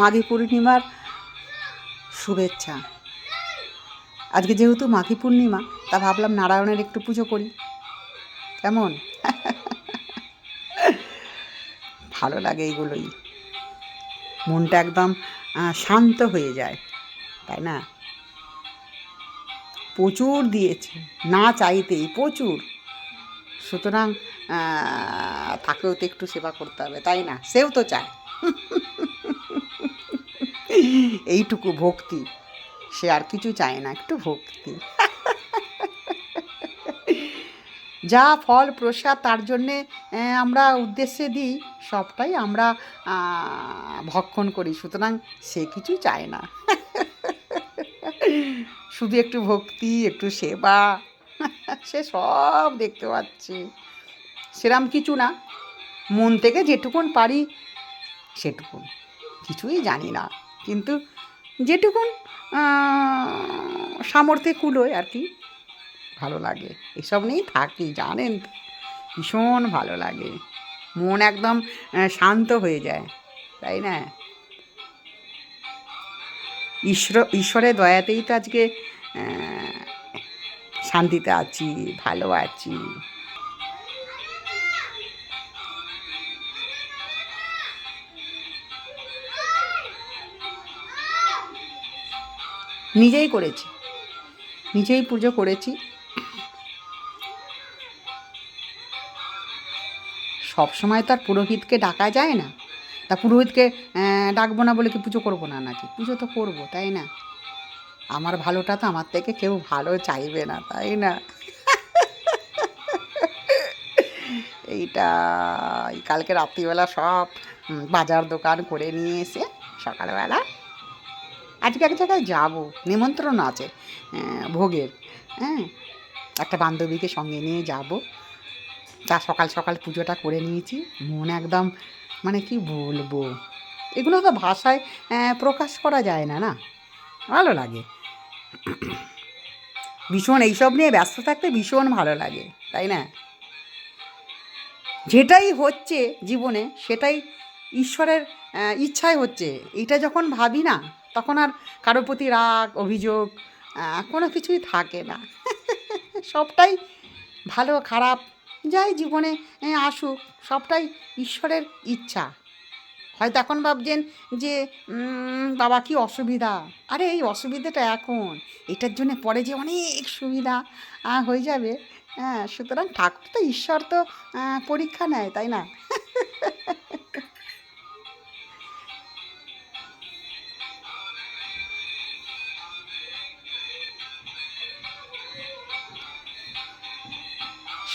মাঘী পূর্ণিমার শুভেচ্ছা। আজকে যেহেতু মাঘী পূর্ণিমা, তা ভাবলাম নারায়ণের একটু পুজো করি। কেমন? ভালো লাগে এইগুলোই, মনটা একদম শান্ত হয়ে যায়, তাই না? প্রচুর দিয়েছে, না চাইতেই প্রচুর, সুতরাং তাকেও তো একটু সেবা করতে হবে, তাই না? সেও তো চায়। এইটুকু ভক্তি, সে আর কিছু চায় না, একটু ভক্তি। যা ফল প্রসাদ তার জন্যে আমরা উদ্দেশ্যে দিই, সবটাই আমরা ভক্ষণ করি, সুতরাং সে কিছু চায় না। শুধু একটু ভক্তি, একটু সেবা, সে সব দেখতে পাচ্ছে। সেরাম কিছু না, মন থেকে যেটুকুন পারি সেটুকুন, কিছুই জানি না, কিন্তু যেটুকুন সামর্থ্যে কুলোয় আর কি। ভালো লাগে, এসব নিয়েই থাকি, জানেন, ভীষণ ভালো লাগে, মন একদম শান্ত হয়ে যায়, তাই না? ঈশ্বরের দয়াতেই তো আজকে শান্তিতে আছি, ভালো আছি। নিজেই করেছি, নিজেই পুজো করেছি। সব সময় তো আর পুরোহিতকে ডাকা যায় না, তা পুরোহিতকে ডাকবো না বলে কি পুজো করবো না নাকি? পুজো তো করবো, তাই না? আমার ভালোটা তো আমার থেকে কেউ ভালো চাইবে না, তাই না? এইটা কালকে রাত্রিবেলা সব বাজার দোকান করে নিয়ে এসে সকালবেলা আজকে এক জায়গায় যাবো, নিমন্ত্রণ আছে ভোগের, হ্যাঁ, একটা বান্ধবীকে সঙ্গে নিয়ে যাব। তা সকাল সকাল পুজোটা করে নিয়েছি, মন একদম, মানে কি বলবো, এগুলো তো ভাষায় প্রকাশ করা যায় না, না? ভালো লাগে ভীষণ, এইসব নিয়ে ব্যস্ত থাকতে ভীষণ ভালো লাগে, তাই না? যেটাই হচ্ছে জীবনে সেটাই ঈশ্বরের ইচ্ছায় হচ্ছে, এটা যখন ভাবি না, তখন আর কারোর প্রতি রাগ অভিযোগ কোনো কিছুই থাকে না। সবটাই ভালো খারাপ যাই জীবনে আসুক, সবটাই ঈশ্বরের ইচ্ছা। হয়তো এখন ভাবছেন যে বাবা কী অসুবিধা, আরে এই অসুবিধাটা এখন, এটার জন্য পরে যে অনেক সুবিধা হয়ে যাবে। হ্যাঁ, সুতরাং ঠাকুর তো, ঈশ্বর তো পরীক্ষা নেয়, তাই না?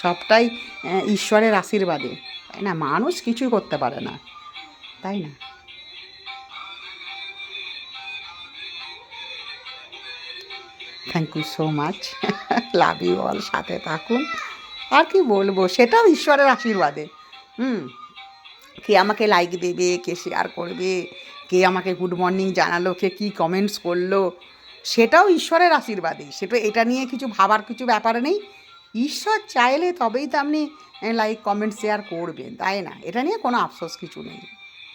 সবটাই ঈশ্বরের আশীর্বাদে, তাই না? মানুষ কিছুই করতে পারে না, তাই না? Thank you so much, love you all, সাথে থাকুন। আর কি বলবো, সেটাও ঈশ্বরের আশীর্বাদে। হুম, কে আমাকে লাইক দেবে, কে শেয়ার করবে, কে আমাকে গুড মর্নিং জানালো, কে কী কমেন্টস করলো, সেটাও ঈশ্বরের আশীর্বাদই। সেটা, এটা নিয়ে কিছু ভাবার কিছু ব্যাপার নেই। ঈশ্বর চাইলে তবেই তো আপনি লাইক কমেন্ট শেয়ার করবেন, তাই না? এটা নিয়ে কোনো আফসোস কিছু নেই,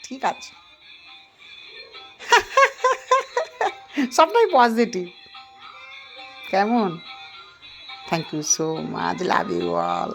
ঠিক আছে? সবটাই পজিটিভ, কেমন? Thank you so much, love you all.